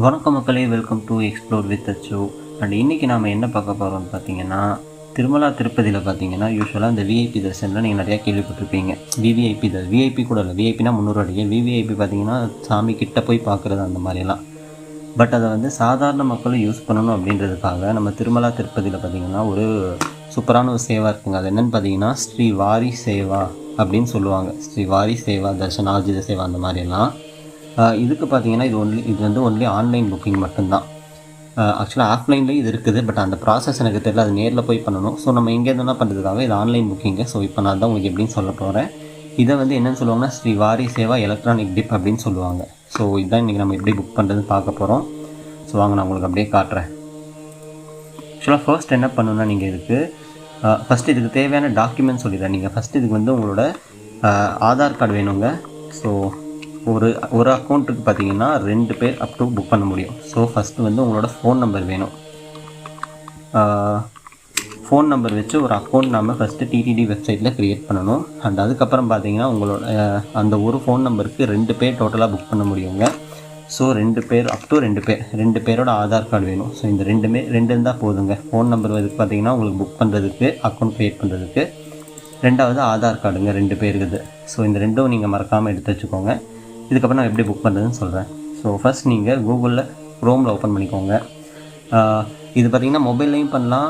வணக்கம் மக்களே, welcome to explore with அச்சு. அண்ட் இன்றைக்கி நாம் என்ன பார்க்க போகிறோம்னு பார்த்தீங்கன்னா, திருமலா திருப்பதியில் பார்த்தீங்கன்னா யூஸ்வலாக இந்த விஐபி தரிசனம்லாம் நீங்கள் நிறையா கேள்விப்பட்டிருப்பீங்க. விஐபி கூட இல்லை, விஐபினா 300 அடிகள். விவிஐபி பார்த்தீங்கன்னா சாமி கிட்ட போய் பார்க்குறது அந்த மாதிரிலாம். பட் அதை வந்து சாதாரண மக்களும் யூஸ் பண்ணணும் அப்படின்றதுக்காக நம்ம திருமலா திருப்பதியில் பார்த்தீங்கன்னா ஒரு சூப்பரான ஒரு சேவா இருக்குங்க. அது என்னென்னு பார்த்தீங்கன்னா ஸ்ரீ வாரி சேவா அப்படின்னு சொல்லுவாங்க. ஸ்ரீ வாரி சேவா தர்ஷன் ஆர்ஜித சேவா அந்த மாதிரிலாம். இதுக்கு பார்த்தீங்கன்னா இது வந்து ஒன்லி ஆன்லைன் புக்கிங் மட்டும்தான். ஆக்சுவலாக ஆஃப்லைன்லேயும் இது இருக்குது, பட் அந்த ப்ராசஸ் எனக்கு தெரியல, அது நேரில் போய் பண்ணணும். ஸோ நம்ம எங்கேருந்துனா பண்ணுறதுக்காக இது ஆன்லைன் புக்கிங்கு. ஸோ இப்போ நான் தான் உங்களுக்கு எப்படின்னு சொல்ல போகிறேன். இதை வந்து என்னென்னு சொல்லுவாங்கன்னா ஸ்ரீ வாரி சேவா எலக்ட்ரானிக் டிப் அப்படின்னு சொல்லுவாங்க. ஸோ இதுதான் இன்றைக்கி நம்ம எப்படி புக் பண்ணுறதுன்னு பார்க்க போகிறோம். ஸோ வாங்க நான் உங்களுக்கு அப்படியே காட்டுறேன். ஆக்சுவலாக ஃபர்ஸ்ட் என்ன பண்ணணுன்னா, நீங்கள் இதுக்கு ஃபஸ்ட்டு இதுக்கு தேவையான டாக்குமெண்ட் சொல்லிடுறேன். நீங்கள் ஃபஸ்ட்டு இதுக்கு வந்து உங்களோட ஆதார் கார்டு வேணுங்க. ஸோ ஒரு அக்கௌண்ட்டுக்கு பார்த்தீங்கன்னா 2 பேர் அப் டு புக் பண்ண முடியும். ஸோ ஃபஸ்ட்டு வந்து உங்களோட ஃபோன் நம்பர் வேணும். ஃபோன் நம்பர் வச்சு ஒரு அக்கௌண்ட் நம்ம ஃபஸ்ட்டு டிடிடி வெப்சைட்டில் க்ரியேட் பண்ணணும். அண்ட் அதுக்கப்புறம் பார்த்தீங்கன்னா உங்களோட அந்த ஒரு ஃபோன் நம்பருக்கு 2 பேர் டோட்டலாக புக் பண்ண முடியுங்க. ஸோ 2 பேர் அப் டு 2 பேரோட ஆதார் கார்டு வேணும். ஸோ இந்த 2 இருந்தால் போதுங்க. ஃபோன் நம்பர் வந்து பார்த்தீங்கன்னா உங்களுக்கு புக் பண்ணுறதுக்கு, அக்கௌண்ட் க்ரியேட் பண்ணுறதுக்கு. 2வது ஆதார் கார்டுங்க 2 பேருக்குது. ஸோ இந்த 2ம் நீங்கள் மறக்காமல் எடுத்து வச்சுக்கோங்க. இதுக்கப்புறம் நான் எப்படி புக் பண்ணுறதுன்னு சொல்கிறேன். ஸோ ஃபஸ்ட் நீங்கள் கூகுளில் க்ரோமில் ஓப்பன் பண்ணிக்கோங்க. இது பார்த்திங்கன்னா மொபைல்லையும் பண்ணலாம்,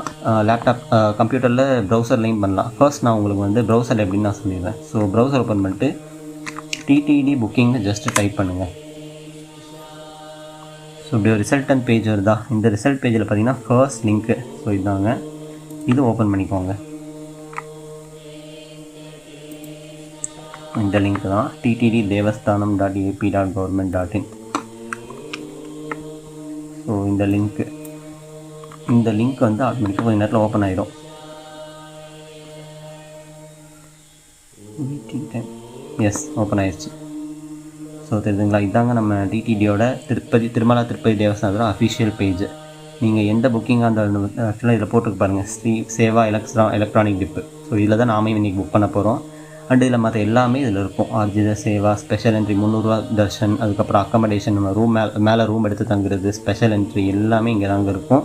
லேப்டாப் கம்ப்யூட்டரில் ப்ரௌசர்லையும் பண்ணலாம். ஃபர்ஸ்ட் நான் உங்களுக்கு வந்து ப்ரௌசர் எப்படின்னு நான் சொல்லிடுறேன். ஸோ ப்ரௌசர் ஓப்பன் பண்ணிட்டு டிடிடி புக்கிங்னு ஜஸ்ட்டு டைப் பண்ணுங்கள். ஸோ இப்படி ஒரு ரிசல்டன் பேஜ் வருதா? இந்த ரிசல்ட் பேஜில் பார்த்திங்கன்னா ஃபர்ஸ்ட் லிங்க்கு, ஸோ இதாங்க, இது ஓப்பன் பண்ணிக்கோங்க. இந்த லிங்க் தான் ttddevasthanam.ap.government.in. ஸோ இந்த லிங்க் வந்து ஆட்டோமேட்டிக்காக கொஞ்சம் நேரத்தில் ஓப்பன் ஆகிடும். எஸ், ஓப்பன் ஆயிடுச்சு. ஸோ தெரியுதுங்களா, இதாங்க நம்ம டிடிடியோட திருமலா திருப்பதி தேவஸ்தானத்தோட அஃபிஷியல் பேஜ். நீங்கள் எந்த புக்கிங்காக இருந்தாலும் ஆக்சுவலாக இதில் போட்டுருக்கு பாருங்கள், Sri Seva electronic dip. So இதில் தான் நாமே இன்றைக்கி புக் பண்ண போகிறோம். அண்ட் இதில் மற்ற எல்லாமே இதில் இருக்கும். ஆர்ஜித சேவா, ஸ்பெஷல் என்ட்ரி 300 தர்ஷன், அதுக்கப்புறம் அக்கமடேஷன், நம்ம மேலே ரூம் எடுத்து தங்குறது, ஸ்பெஷல் என்ட்ரி எல்லாமே இங்கே தாங்க இருக்கும்.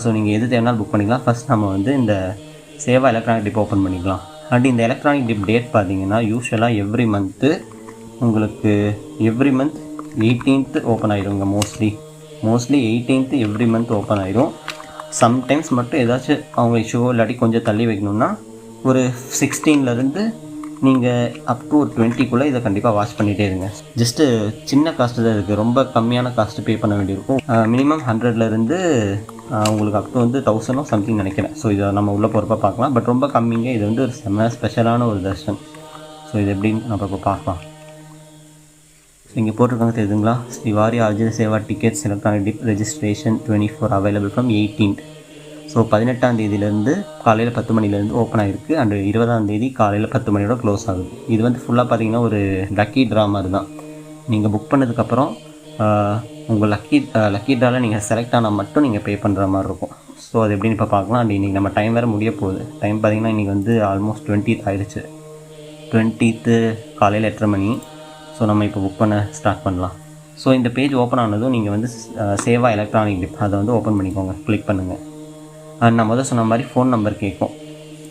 ஸோ நீங்கள் எது தேவைனாலும் புக் பண்ணிக்கலாம். ஃபஸ்ட் நம்ம வந்து இந்த சேவா எலக்ட்ரானிக் டிப் ஓப்பன் பண்ணிக்கலாம். அண்ட் இந்த எலக்ட்ரானிக் டிப் டேட் பார்த்தீங்கன்னா யூஸ்வலாக எவ்ரி மந்த் 18th ஓப்பன் ஆகிடுங்க. Mostly 18th every month open ஆகிடும். சம்டைம்ஸ் மட்டும் ஏதாச்சும் அவங்க இஷ்யூ இல்லாட்டி கொஞ்சம் தள்ளி வைக்கணுன்னா ஒரு 16லேருந்து நீங்கள் அப் டு ஒரு 20க்குள்ளே இதை கண்டிப்பாக வாட்ச் பண்ணிகிட்டே இருங்க. ஜஸ்ட்டு சின்ன காஸ்ட்டு தான் இருக்குது, ரொம்ப கம்மியான காஸ்ட்டு பே பண்ண வேண்டியிருக்கும். மினிமம் 100லேருந்து உங்களுக்கு அப் டு வந்து 1000 சம்திங் நினைக்கிறேன். ஸோ இதை நம்ம உள்ளே போகிறப்ப பார்க்கலாம். பட் ரொம்ப கம்மிங்க. இது வந்து ஒரு செம்ம ஸ்பெஷலான ஒரு தர்ஷன். ஸோ இது எப்படின்னு நம்ம இப்போ பார்க்கலாம். ஸோ இங்கே போட்டிருக்காங்க தெரியுதுங்களா, ஸ்ரீ வாரி ஆர்ஜித சேவா tickets electronic dip registration 24 available from 18th. So 18ஆம் தேதியிலேருந்து காலையில் 10 மணிலேருந்து ஓப்பன் ஆகிருக்கு. அண்ட் 20ஆம் தேதி காலையில் 10 மணியோட க்ளோஸ் ஆகுது. இது வந்து ஃபுல்லாக பார்த்தீங்கன்னா ஒரு லக்கி ட்ரா மாதிரி தான். நீங்கள் புக் பண்ணதுக்கப்புறம் உங்கள் லக்கி ட்ராவில் நீங்கள் செலக்ட் ஆனால் மட்டும் நீங்கள் பே பண்ணுற மாதிரி இருக்கும். ஸோ அது எப்படின்னு இப்போ பார்க்கலாம். அண்ட் இன்றைக்கி நம்ம டைம் வேறு முடிய போகுது. டைம் பார்த்திங்கன்னா இன்றைக்கி வந்து ஆல்மோஸ்ட் 20th ஆயிடுச்சு. 20th காலையில் 8:30 மணி. ஸோ நம்ம இப்போ புக் பண்ண ஸ்டார்ட் பண்ணலாம். ஸோ இந்த பேஜ் ஓப்பன் ஆனதும் நீங்கள் வந்து சேவா எலக்ட்ரானிக் டிப் அதை வந்து ஓப்பன் பண்ணிக்கோங்க, கிளிக் பண்ணுங்கள். நான் முதல் சொன்ன மாதிரி ஃபோன் நம்பர் கேட்கும்.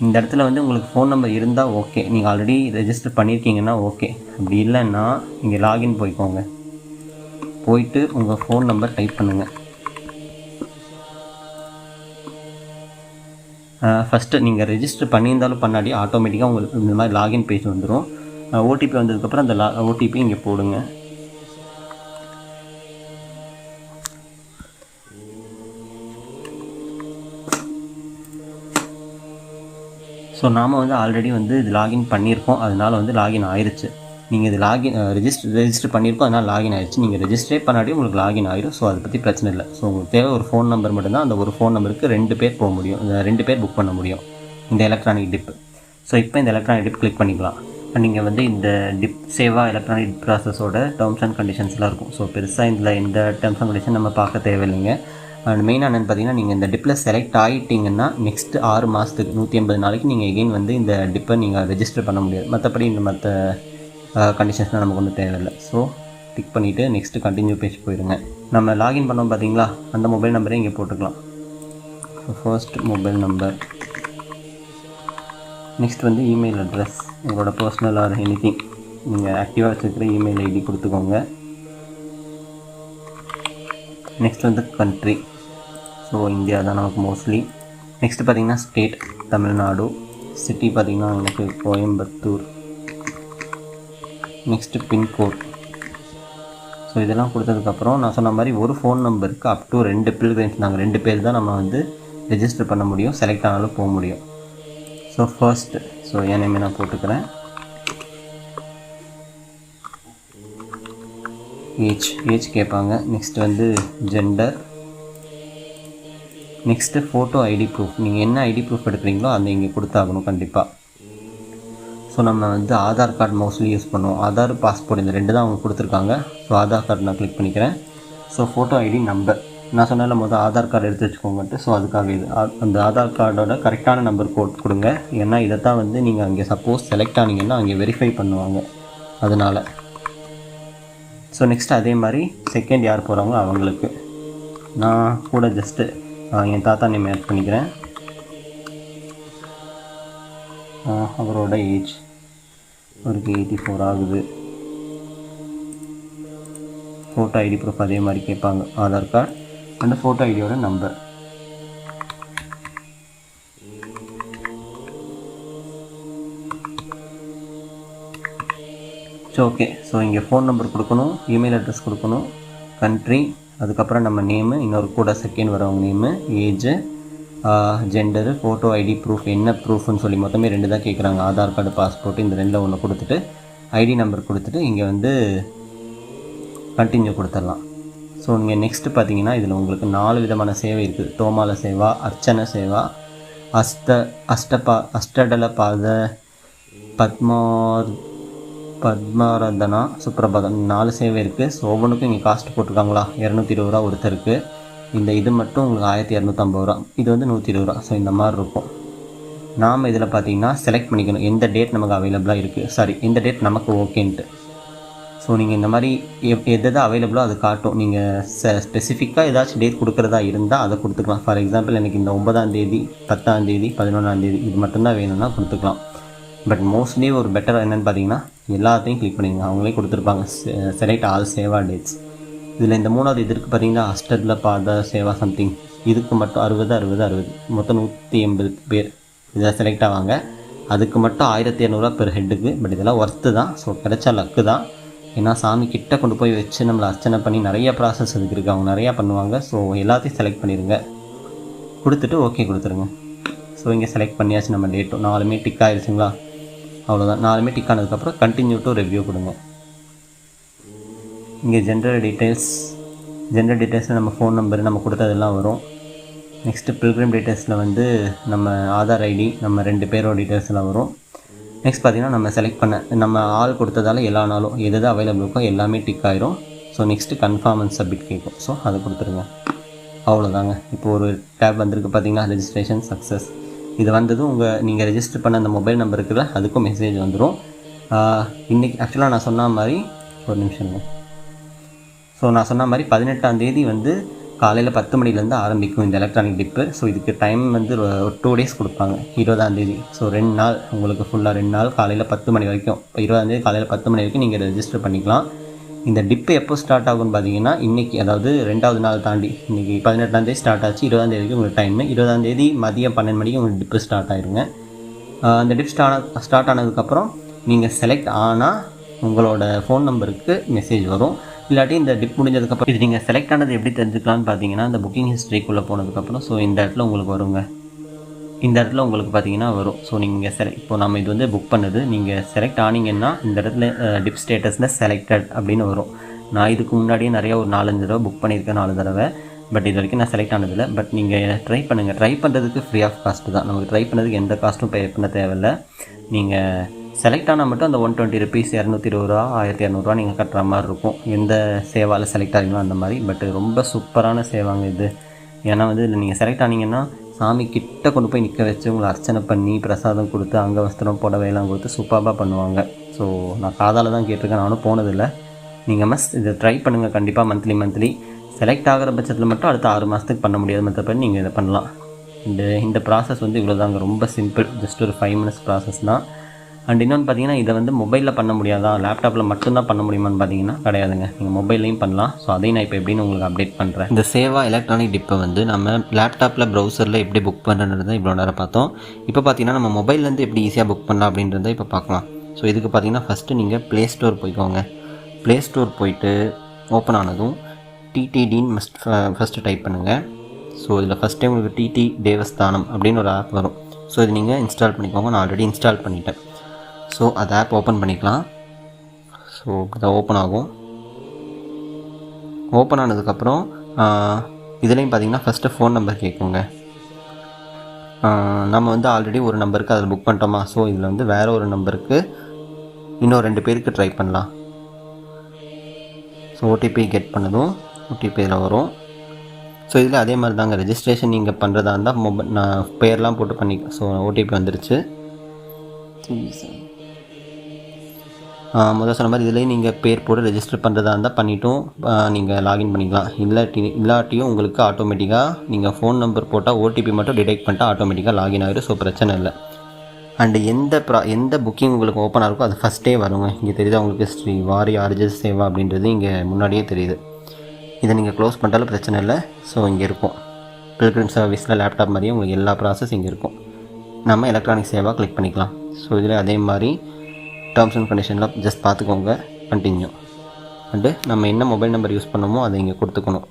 இந்த இடத்துல வந்து உங்களுக்கு ஃபோன் நம்பர் இருந்தால் ஓகே, நீங்கள் ஆல்ரெடி ரெஜிஸ்டர் பண்ணியிருக்கீங்கன்னா ஓகே. அப்படி இல்லைன்னா இங்கே லாகின் போய்க்கோங்க. போயிட்டு உங்கள் ஃபோன் நம்பர் டைப் பண்ணுங்கள். ஃபஸ்ட்டு நீங்கள் ரெஜிஸ்டர் பண்ணியிருந்தாலும் பண்ணாடி ஆட்டோமேட்டிக்காக உங்களுக்கு இந்த மாதிரி லாகின் பேஜ் வந்துடும். ஓடிபி வந்ததுக்கப்புறம் அந்த ஓடிபி இங்கே போடுங்க. ஸோ நாம் வந்து ஆல்ரெடி வந்து இது லாகின் பண்ணியிருக்கோம், அதனால் வந்து லாகின் ஆயிடுச்சு. நீங்கள் இது ரெஜிஸ்டர் பண்ணியிருக்கோம், அதனால் லாகின் ஆயிடுச்சு. நீங்கள் ரெஜிஸ்டரே பண்ணாடி உங்களுக்கு லாகின் ஆகிடும். ஸோ அதை பற்றி பிரச்சனை இல்லை. ஸோ உங்களுக்கு தேவை ஒரு ஃபோன் நம்பர் மட்டும்தான். அந்த ஒரு ஃபோன் நம்பருக்கு 2 பேர் போக முடியும், 2 பேர் புக் பண்ண முடியும் இந்த எலக்ட்ரானிக் டிப். ஸோ இப்போ இந்த எலக்ட்ரானிக் டிப் கிளிக் பண்ணிக்கலாம். நீங்கள் வந்து இந்த டிப் சேவா எலக்ட்ரானிக் டிப் ப்ராசஸோட டேர்ம்ஸ் அண்ட் கண்டிஷன்ஸ்லாம் இருக்கும். ஸோ பெருசாக இதில் எந்த டேர்ம்ஸ் அண்ட் கண்டிஷன் நம்ம பார்க்க தேவையில்லைங்க. அண்ட் மெயினாக என்னென்னு பார்த்தீங்கன்னா, நீங்கள் இந்த டிப்பில் செலக்ட் ஆகிட்டிங்கன்னா நெக்ஸ்ட் 6 மாதத்துக்கு 180 நாளைக்கு நீங்கள் எகெயின் வந்து இந்த டிப்பை நீங்கள் ரெஜிஸ்டர் பண்ண முடியாது. மற்றபடி இந்த மற்ற கண்டிஷன்ஸ்லாம் நமக்கு ஒன்றும் தேவையில்லை. ஸோ கிளிக் பண்ணிவிட்டு நெக்ஸ்ட்டு கண்டினியூ பேஜ் போயிடுங்க. நம்ம லாகின் பண்ணோம் பார்த்தீங்களா, அந்த மொபைல் நம்பரே இங்கே போட்டுக்கலாம். So first mobile number, next வந்து இமெயில் அட்ரஸ், உங்களோட பர்சனல் ஆர் எனிதிங் நீங்கள் ஆக்டிவாக வச்சுருக்கிற இமெயில் ஐடி கொடுத்துக்கோங்க. நெக்ஸ்ட் வந்து கண்ட்ரி, ஸோ இந்தியா தான் நமக்கு மோஸ்ட்லி. நெக்ஸ்ட்டு பார்த்திங்கன்னா ஸ்டேட் தமிழ்நாடு, சிட்டி பார்த்திங்கன்னா எனக்கு கோயம்புத்தூர். Next pincode. ஸோ இதெல்லாம் கொடுத்ததுக்கப்புறம் நான் சொன்ன மாதிரி ஒரு ஃபோன் நம்பருக்கு அப் டு 2 பில்கிரிம்ஸ், நாங்கள் 2 பேர் தான் நம்ம வந்து ரெஜிஸ்டர் பண்ண முடியும், செலக்ட் ஆனாலும் போக முடியும். ஸோ ஃபர்ஸ்ட், ஸோ என் நேமே நான் போட்டுக்கிறேன். ஏஜ் கேட்பாங்க. நெக்ஸ்ட் வந்து gender. Next photo ID proof, நீங்கள் என்ன ஐடி ப்ரூஃப் எடுக்கிறீங்களோ அதை இங்கே கொடுத்தாகணும் கண்டிப்பாக. ஸோ நம்ம வந்து ஆதார் கார்டு மோஸ்ட்லி யூஸ் பண்ணுவோம், ஆதார் பாஸ்போர்ட் இந்த 2 தான் அவங்க கொடுத்துருக்காங்க. ஸோ ஆதார் கார்டு நான் கிளிக் பண்ணிக்கிறேன். ஸோ ஃபோட்டோ ஐடி நம்பர் நான் சொன்னால முதல் ஆதார் கார்டு எடுத்து வச்சுக்கோங்கன்ட்டு. ஸோ அதுக்காக இது அந்த ஆதார் கார்டோட கரெக்டான நம்பர் கொடுங்க. ஏன்னா இதை தான் வந்து நீங்கள் அங்கே சப்போஸ் செலக்ட் ஆனீங்கன்னா அங்கே வெரிஃபை பண்ணுவாங்க, அதனால். ஸோ நெக்ஸ்ட் அதே மாதிரி செகண்ட் யார் போகிறாங்களோ அவங்களுக்கு நான் கூட ஜஸ்ட்டு என் தாத்தா நேம் ஆட் பண்ணிக்கிறேன். அவரோட ஏஜ் அவருக்கு 84 ஆகுது. ஃபோட்டோ ஐடி ப்ரூஃப் அதே மாதிரி கேட்பாங்க, ஆதார் கார்டு அண்ட் ஃபோட்டோ ஐடியோட நம்பர். ஸோ ஓகே, ஸோ இங்கே ஃபோன் நம்பர் கொடுக்கணும், இமெயில் அட்ரஸ் கொடுக்கணும், கண்ட்ரி, அதுக்கப்புறம் நம்ம நேமு, இன்னொரு கூட செகண்ட் வரவங்க name, age, gender, photo ID proof என்ன ப்ரூஃப்னு சொல்லி மொத்தமே 2 தான் கேட்குறாங்க, ஆதார் கார்டு பாஸ்போர்ட்டு இந்த 2ல் ஒன்று கொடுத்துட்டு ஐடி நம்பர் கொடுத்துட்டு இங்கே வந்து கண்டினியூ கொடுத்துடலாம். ஸோ இங்கே நெக்ஸ்ட்டு பார்த்தீங்கன்னா இதில் உங்களுக்கு 4 விதமான சேவை இருக்குது. தோமால சேவா, அர்ச்சன சேவா, அஷ்டடல பாத, பத்மாரதனா, சுப்ரபாதம் 4 சேவை இருக்குது. ஸோ ஒவ்வொன்றுக்கும் இங்கே காஸ்ட் போட்டிருக்காங்களா, 220 ரூபா ஒருத்தருக்கு. இது மட்டும் உங்களுக்கு 1250 ரூபா, இது வந்து 120 ரூபா. ஸோ இந்த மாதிரி இருக்கும். நாம் இதில் பார்த்தீங்கன்னா செலக்ட் பண்ணிக்கணும் எந்த டேட் நமக்கு அவைலபிளாக இருக்குது, எந்த டேட் நமக்கு ஓகேன்ட்டு. ஸோ நீங்கள் இந்த மாதிரி எது அவைலபிளோ அது காட்டும். நீங்கள் ஸ்பெசிஃபிக்காக ஏதாச்சும் டேட் கொடுக்குறதா இருந்தால் அதை கொடுத்துக்கலாம். ஃபார் எக்ஸாம்பிள் எனக்கு இந்த 9ஆம் தேதி, 10ஆம் தேதி, 11ஆம் தேதி இது மட்டும்தான் வேணும்னா கொடுத்துக்கலாம். பட் மோஸ்ட்லி ஒரு பெட்டர் என்னென்னு பார்த்தீங்கன்னா எல்லாத்தையும் கிளிக் பண்ணிடுங்க, அவங்களே கொடுத்துருப்பாங்க செலக்ட் ஆல் சேவா டேட்ஸ். இதில் இந்த 3வது இதற்கு பார்த்தீங்கன்னா அஷ்டத்தில் பாத சேவா சம்திங், இதுக்கு மட்டும் 60 மொத்தம் 180 பேர் இதில் செலக்ட் ஆவாங்க. அதுக்கு மட்டும் 1200 பெர் ஹெட்டுக்கு. பட் இதெல்லாம் ஒர்த்து தான். ஸோ கிடைச்சா லக்கு தான். ஏன்னா சாமி கிட்ட கொண்டு போய் வச்சு நம்மளை அர்ச்சனை பண்ணி நிறைய ப்ராசஸ் அதுக்கு இருக்குது, அவங்க நிறையா பண்ணுவாங்க. ஸோ எல்லாத்தையும் செலக்ட் பண்ணிடுங்க, கொடுத்துட்டு ஓகே கொடுத்துருங்க. ஸோ இங்கே செலக்ட் பண்ணியாச்சு, நம்ம டேட்டும் 4மே டிக் ஆகிடுச்சுங்களா, அவ்வளோதான். 4மே டிக் ஆனதுக்கப்புறம் கண்டினியூ டு ரிவ்யூ கொடுங்க. இங்கே ஜென்ரல் டீட்டெயில்ஸில் நம்ம ஃபோன் நம்பர் நம்ம கொடுத்ததெல்லாம் வரும். நெக்ஸ்ட்டு பில்கிரிம் டீட்டெயில்ஸில் வந்து நம்ம ஆதார் ஐடி, நம்ம 2 பேரோட டீட்டெயில்ஸ் எல்லாம் வரும். நெக்ஸ்ட் பார்த்திங்கன்னா நம்ம செலக்ட் பண்ண நம்ம ஆள் கொடுத்ததால எல்லா நாளும் எது அவைலபிள் இருக்கோ எல்லாமே டிக் ஆயிரும். So next confirm and submit கேட்கும். ஸோ அதை கொடுத்துருங்க, அவ்வளோதாங்க. இப்போது ஒரு டேப் வந்திருக்கு பார்த்தீங்கன்னா, ரெஜிஸ்ட்ரேஷன் சக்ஸஸ். இது வந்ததும் நீங்கள் ரெஜிஸ்டர் பண்ண அந்த மொபைல் நம்பருக்கு அதுக்கும் மெசேஜ் வந்துடும். இன்றைக்கி ஆக்சுவலாக நான் சொன்ன மாதிரி ஒரு நிமிஷங்க. ஸோ நான் சொன்ன மாதிரி 18ஆம் தேதி வந்து காலையில் 10 மணிலேருந்து ஆரம்பிக்கும் இந்த எலக்ட்ரானிக் டிப்பு. ஸோ இதுக்கு டைம் வந்து ஒரு 2 டேஸ் கொடுப்பாங்க. 20ஆம் தேதி, ஸோ 2 நாள் உங்களுக்கு ஃபுல்லாக 2 நாள் காலையில் 10 மணி வரைக்கும். இப்போ 20ஆம் தேதி காலையில் 10 மணி வரைக்கும் நீங்கள் ரெஜிஸ்டர் பண்ணிக்கலாம். இந்த டிப்பு எப்போ ஸ்டார்ட் ஆகும்னு பார்த்தீங்கன்னா இன்றைக்கி, அதாவது 2வது நாள் தாண்டி இன்றைக்கி 18ஆம் தேதி ஸ்டார்ட் ஆச்சு. 20ஆம் தேதிக்கு உங்களுக்கு டைமு. 20ஆம் தேதி மதியம் 12 மணிக்கு உங்களுக்கு டிப்பு ஸ்டார்ட் ஆகிருங்க. அந்த டிப் ஸ்டார்ட் ஆனதுக்கப்புறம் நீங்கள் செலக்ட் ஆனால் உங்களோட ஃபோன் நம்பருக்கு மெசேஜ் வரும். இல்லாட்டி இந்த டிப் முடிஞ்சதுக்கப்புறம் இது நீங்கள் செலக்ட் ஆனது எப்படி தெரிஞ்சுக்கலான்னு பார்த்தீங்கன்னா, இந்த புக்கிங் ஹிஸ்ட்ரிக்குள்ளே போனதுக்கப்புறம் ஸோ இந்த இடத்துல உங்களுக்கு வருங்க. இந்த இடத்துல உங்களுக்கு பார்த்தீங்கன்னா வரும். ஸோ நீங்கள் இப்போ நம்ம இது வந்து புக் பண்ணுது, நீங்கள் செலக்ட் ஆனீங்கன்னா இந்த இடத்துல டிப் ஸ்டேட்டஸில் செலக்டட் அப்படின்னு வரும். நான் இதுக்கு முன்னாடியே நிறையா ஒரு 4-5 தடவை புக் பண்ணியிருக்கேன், 4 தடவை. பட் இது வரைக்கும் நான் செலக்ட் ஆனதில்லை. பட் நீங்கள் ட்ரை பண்ணுங்கள். ட்ரை பண்ணுறதுக்கு ஃப்ரீ ஆஃப் காஸ்ட்டு தான். நமக்கு ட்ரை பண்ணதுக்கு எந்த காஸ்ட்டும் பே பண்ண தேவையில்லை. நீங்கள் செலக்ட் ஆனால் மட்டும் அந்த 120 ருபீஸ், 220 ரூபா, 1200 நீங்கள் கட்டுற மாதிரி இருக்கும். எந்த சேவாவில் செலக்ட் ஆகிங்களோ அந்த மாதிரி. பட் ரொம்ப சூப்பரான சேவாங்க இது. ஏன்னா வந்து இதில் நீங்கள் செலக்ட் ஆனீங்கன்னா சாமி கிட்ட கொண்டு போய் நிற்க வச்சு உங்களை அர்ச்சனை பண்ணி பிரசாதம் கொடுத்து அங்கே வஸ்திரம் புடவையெல்லாம் கொடுத்து சூப்பராக பண்ணுவாங்க. ஸோ நான் காதால் தான் கேட்டிருக்கேன், நானும் போனதில்லை. நீங்கள் இதை ட்ரை பண்ணுங்கள் கண்டிப்பாக. மந்த்லி செலக்ட் ஆகிற பட்சத்தில் மட்டும் அடுத்த 6 மாதத்துக்கு பண்ண முடியாது, மற்றபடி நீங்கள் இதை பண்ணலாம். இந்த ப்ராசஸ் வந்து இவ்வளோ தாங்க, ரொம்ப சிம்பிள், ஜஸ்ட் ஒரு 5 minutes ப்ராசஸ் தான். அண்ட் இன்னொன்று பார்த்தீங்கன்னா, இதை வந்து மொபைலில் பண்ண முடியாதா, லேப்டாப்பில் மட்டும்தான் பண்ண முடியுமான்னு பார்த்தீங்கன்னா கிடையாதுங்க, நீங்கள் மொபைல்லையும் பண்ணலாம். ஸோ அதையும் நான் இப்போ எப்படின்னு உங்களுக்கு அப்டேட் பண்ணுறேன். இந்த சேவா எலக்ட்ரானிக் டிப்பை வந்து நம்ம லேப்டாப்பில் ப்ரௌசரில் எப்படி புக் பண்ணுறது இவ்வளோ நேரம் பார்த்தோம். இப்போ பார்த்தீங்கன்னா நம்ம மொபைல்லேருந்து எப்படி ஈஸியாக புக் பண்ணலாம் அப்படின்றத இப்போ பார்க்கலாம். ஸோ இதுக்கு பார்த்தீங்கன்னா ஃபஸ்ட்டு நீங்கள் ப்ளே ஸ்டோர் போய்க்கோங்க. ப்ளே ஸ்டோர் போயிட்டு ஓப்பன் ஆனதும் டிடிடின்னு ஃபஸ்ட்டு டைப் பண்ணுங்கள். ஸோ இதில் ஃபஸ்ட்டே உங்களுக்கு டிடி தேவஸ்தானம் அப்படின்னு ஒரு ஆப் வரும். ஸோ இது நீங்கள் இன்ஸ்டால் பண்ணிக்கோங்க. நான் ஆல்ரெடி இன்ஸ்டால் பண்ணிட்டேன். ஸோ அந்த ஆப் ஓப்பன் பண்ணிக்கலாம். ஸோ அதை ஓப்பன் ஆகும். ஓப்பன் ஆனதுக்கப்புறம் இதுலேயும் பார்த்தீங்கன்னா ஃபஸ்ட்டு ஃபோன் நம்பர் கேட்குங்க. நம்ம வந்து ஆல்ரெடி ஒரு நம்பருக்கு அதில் புக் பண்ணிட்டோமா. ஸோ இதில் வந்து வேறு ஒரு நம்பருக்கு இன்னும் 2 பேருக்கு ட்ரை பண்ணலாம். ஸோ ஓடிபி கெட் பண்ணதும் ஓடிபி இதில் வரும். ஸோ இதில் அதே மாதிரி தாங்க, ரெஜிஸ்ட்ரேஷன் நீங்கள் பண்ணுறதா இருந்தால் நான் பேர்லாம் போட்டு பண்ணிக்கலாம். ஸோ ஓடிபி வந்துருச்சு. முதல் சொன்ன மாதிரி இதிலே நீங்கள் பேர் போட்டு ரெஜிஸ்டர் பண்ணுறதா இருந்தால் பண்ணிவிட்டும் நீங்கள் லாகின் பண்ணிக்கலாம். இல்லாட்டியும் உங்களுக்கு ஆட்டோமேட்டிக்காக நீங்கள் ஃபோன் நம்பர் போட்டால் ஓடிபி மட்டும் டிடெக்ட் பண்ணிட்டு ஆட்டோமேட்டிக்காக லாகின் ஆகிடும். ஸோ பிரச்சனை இல்லை. அண்டு எந்த புக்கிங் உங்களுக்கு ஓப்பனாக இருக்கோ அது ஃபஸ்ட்டே வருங்க. இங்கே தெரியுது உங்களுக்கு ஸ்ரீ வாரி ஆர்ஜஸ் சேவா அப்படின்றது இங்கே முன்னாடியே தெரியுது. இதை நீங்கள் க்ளோஸ் பண்ணிட்டாலும் பிரச்சனை இல்லை. ஸோ இங்கே இருக்கும் பில்கிரிம் சர்வீஸில் லேப்டாப் மாதிரியே உங்களுக்கு எல்லா ப்ராசஸ் இங்கே இருக்கும். நம்ம எலக்ட்ரானிக் சேவா கிளிக் பண்ணிக்கலாம். ஸோ இதில் அதே மாதிரி டேர்ம்ஸ் அண்ட் கண்டிஷனில் ஜஸ்ட் பார்த்துக்கோங்க, கண்டினியூ. அண்டு நம்ம என்ன மொபைல் நம்பர் யூஸ் பண்ணோமோ அதை இங்கே கொடுத்துக்கணும்.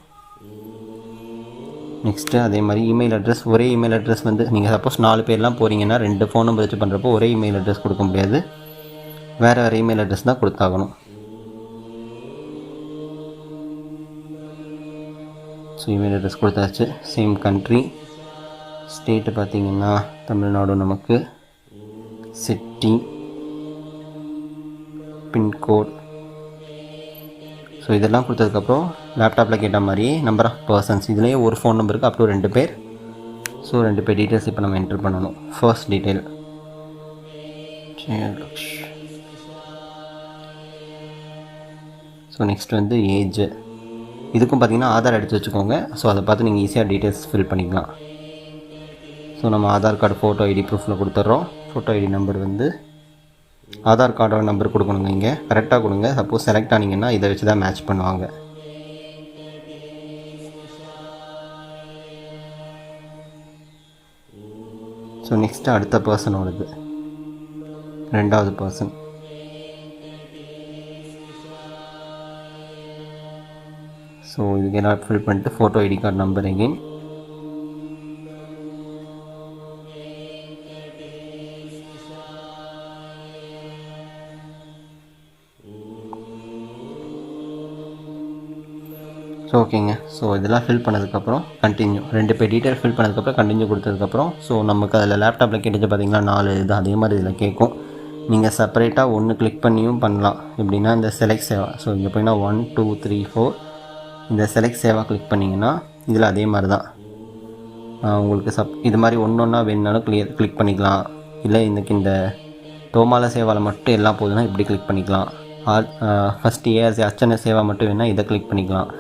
நெக்ஸ்ட்டு அதே மாதிரி இமெயில் அட்ரஸ், ஒரே இமெயில் அட்ரஸ் வந்து நீங்கள் சப்போஸ் 4 பேர்லாம் போகிறீங்கன்னா 2 ஃபோன் நம்பர் வச்சு பண்ணுறப்போ ஒரே இமெயில் அட்ரஸ் கொடுக்க முடியாது, வேறு இமெயில் அட்ரஸ் தான் கொடுத்தாகணும். ஸோ இமெயில் அட்ரஸ் கொடுத்தாச்சு. சேம் கண்ட்ரி, ஸ்டேட்டு பார்த்திங்கன்னா தமிழ்நாடு, நமக்கு சிட்டி, பின்கோட். ஸோ இதெல்லாம் கொடுத்ததுக்கப்புறம் லேப்டாப்பில் கேட்ட மாதிரியே நம்பர் ஆஃப் பர்சன்ஸ், இதுலேயே ஒரு ஃபோன் நம்பருக்கு அப் டு 2 பேர். ஸோ 2 பேர் டீட்டெயில்ஸ் இப்போ நம்ம என்ட்ரு பண்ணணும். ஃபர்ஸ்ட் டீட்டெயில் ஸோ நெக்ஸ்ட் வந்து ஏஜ். இதுக்கும் பார்த்திங்கன்னா ஆதார் எடுத்து வச்சுக்கோங்க. ஸோ அதை பார்த்து நீங்கள் ஈஸியாக டீட்டெயில்ஸ் ஃபில் பண்ணிக்கலாம். ஸோ நம்ம ஆதார் கார்டு ஃபோட்டோ ஐடி ப்ரூஃபில் கொடுத்துட்றோம். ஃபோட்டோ ஐடி நம்பர் வந்து ஆதார் கார்டோட நம்பர் கொடுக்கணுங்க. இங்கே கரெக்டாக கொடுங்க. சப்போஸ் செலக்ட் ஆனீங்கன்னா இதை வச்சு தான் மேட்ச் பண்ணுவாங்க. ஸோ நெக்ஸ்ட்டு அடுத்த பர்சனோடது, 2வது பர்சன். ஸோ இதுக்கு எல்லாம் ஃபில் பண்ணிட்டு ஃபோட்டோ ஐடி கார்டு நம்பர் எங்கேயும். ஸோ ஓகேங்க. ஸோ இதெல்லாம் ஃபில் பண்ணதுக்கப்புறம் கண்டினியூ, 2 பேர் டீட்டெயில் ஃபில் பண்ணதுக்கப்புறம் கண்டினியூ கொடுத்ததுக்கப்புறம் ஸோ நமக்கு அதில் லேப்டாப்பில் கேட்டுச்சு பார்த்திங்கன்னா 4 இது அதே மாதிரி இதில் கேட்கும். நீங்கள் செப்பரேட்டாக ஒன்று கிளிக் பண்ணியும் பண்ணலாம். எப்படின்னா இந்த செலக்ட் சேவா, ஸோ இங்கே போய்னா 1 2 3 4 இந்த செலக்ட் சேவா கிளிக் பண்ணிங்கன்னா இதில் அதே மாதிரி தான் உங்களுக்கு இது மாதிரி ஒன்றா வேணுனாலும் கிளிக் பண்ணிக்கலாம். இல்லை இன்றைக்கி இந்த தோமால சேவாவில் மட்டும் எல்லாம் போதுன்னா இப்படி கிளிக் பண்ணிக்கலாம். ஃபஸ்ட்டு ஏஆர்சி அர்ச்சனை சேவா மட்டும் வேணால் இதை கிளிக் பண்ணிக்கலாம்.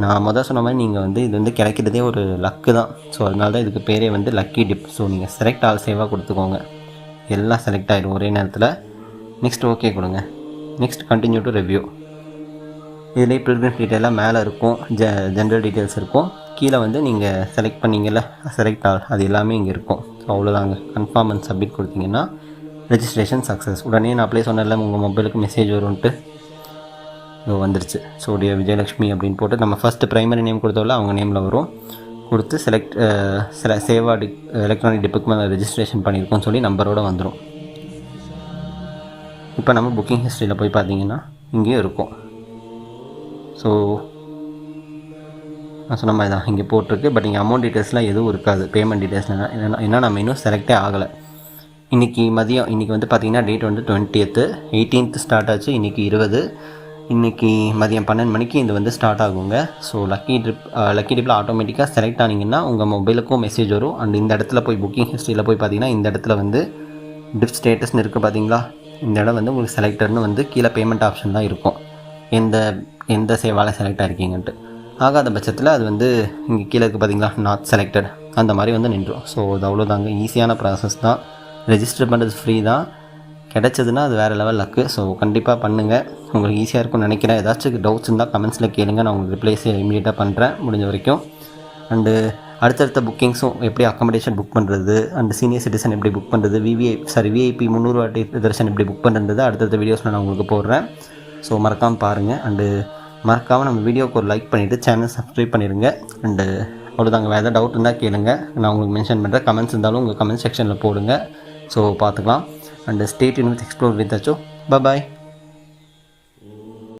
நான் சொன்ன மாதிரி நீங்கள் வந்து இது வந்து கிடைக்கிறதே ஒரு லக்கு தான். ஸோ அதனால தான் இதுக்கு பேரே வந்து லக்கி டிப். ஸோ நீங்கள் செலக்ட் ஆல் சேவாக கொடுத்துக்கோங்க, எல்லாம் செலக்ட் ஆகிடும் ஒரே நேரத்தில். நெக்ஸ்ட் ஓகே கொடுங்க. Next continue to review. இதிலே பில்கிரிம் டீட்டெயிலாக மேலே இருக்கும், ஜென்ரல் டீட்டெயில்ஸ் இருக்கும். கீழே வந்து நீங்கள் செலக்ட் பண்ணிங்கல்ல செலக்ட் ஆல், அது எல்லாமே இங்கே இருக்கும். ஸோ அவ்வளோதாங்க. கன்ஃபார்ம் அண்ட் சப்மிட் கொடுத்தீங்கன்னா ரெஜிஸ்ட்ரேஷன் சக்ஸஸ். உடனே நான் அப்ளை சொன்னேன்ல உங்கள் மொபைலுக்கு மெசேஜ் வரும்ன்ட்டு, வந்துருச்சு. ஸோ விஜயலக்ஷ்மி அப்படின்னு போட்டு நம்ம ஃபஸ்ட்டு ப்ரைமரி நேம் கொடுத்தோம்ல அவங்க நேமில் வரும். கொடுத்து சேவா எலக்ட்ரானிக் டிப்புக்கு மேலே ரெஜிஸ்ட்ரேஷன் பண்ணியிருக்கோம்னு சொல்லி நம்பரோடு வந்துடும். இப்போ நம்ம புக்கிங் ஹிஸ்ட்ரியில் போய் பார்த்தீங்கன்னா இங்கேயும் இருக்கும். ஸோ நான் சொன்ன மாதிரி தான் இங்கே போட்டிருக்கு. பட் இங்கே அமௌண்ட் டீட்டெயில்ஸ்லாம் எதுவும் இருக்காது. பேமெண்ட் டீட்டெயில்ஸ்லாம் ஏன்னா நம்ம இன்னும் செலக்டே ஆகலை. இன்றைக்கி மதியம், இன்றைக்கி வந்து பார்த்திங்கன்னா டேட் வந்து 20th, 18th ஸ்டார்ட் ஆச்சு. இன்றைக்கி 20, இன்றைக்கி மதியம் 12 மணிக்கு இது வந்து ஸ்டார்ட் ஆகுங்க. ஸோ லக்கி டிப்பில் ஆட்டோமேட்டிக்காக செலக்ட் ஆனீங்கன்னா உங்கள் மொபைலுக்கும் மெசேஜ் வரும். அண்ட் இந்த இடத்துல போய் புக்கிங் ஹிஸ்ட்ரியில் போய் பார்த்தீங்கன்னா இந்த இடத்துல வந்து டிப் ஸ்டேட்டஸ்னு இருக்குது பார்த்தீங்களா, இந்த இடம் வந்து உங்களுக்கு செலக்டர்னு வந்து கீழே பேமெண்ட் ஆப்ஷன் தான் இருக்கும். எந்த எந்த சேவால் செலக்ட் ஆகிருக்கீங்கன்ட்டு. ஆகாத பட்சத்தில் அது வந்து இங்கே கீழே இருக்குது பார்த்தீங்களா, நாட் செலக்டட், அந்த மாதிரி வந்து நின்றுடும். ஸோ அது அவ்வளோதாங்க, ஈஸியான ப்ராசஸ் தான். ரெஜிஸ்டர் பண்ணுறது ஃப்ரீ தான், கிடச்சதுன்னா அது வேறு லெவல் லக்கு. ஸோ கண்டிப்பாக பண்ணுங்கள், உங்களுக்கு ஈஸியாக இருக்கும்னு நினைக்கிறேன். ஏதாச்சும் டவுட்ஸ் இருந்தால் கமெண்ட்ஸில் கேளுங்க, நான் உங்களுக்கு ரிப்ளைஸ் இமீடியட்டாக பண்ணுறேன் முடிஞ்ச வரைக்கும். அண்டு அடுத்தடுத்த புக்கிங்ஸும் எப்படி அக்காமடேஷன் புக் பண்ணுறது, அண்ட் சீனியர் சிட்டிசன் எப்படி புக் பண்ணுறது, விஐபி 300 வாட்டி தரிசனம் எப்படி புக் பண்ணுறது அடுத்தடுத்த வீடியோஸில் நான் உங்களுக்கு போடுறேன். ஸோ மறக்காமல் பாருங்கள். அண்டு மறக்காமல் நம்ம வீடியோக்கு ஒரு லைக் பண்ணிவிட்டு சேனல் சப்ஸ்கிரைப் பண்ணிடுங்க. அண்டு அவ்வளோதாங்க, வேறு ஏதாவது டவுட் இருந்தால் கேளுங்க, நான் உங்களுக்கு மென்ஷன் பண்ணுறேன். கமெண்ட்ஸ் இருந்தாலும் உங்கள் கமெண்ட் செக்ஷனில் போடுங்க. ஸோ பார்த்துக்கலாம். And stay tune with explore with அச்சோ. பாய்.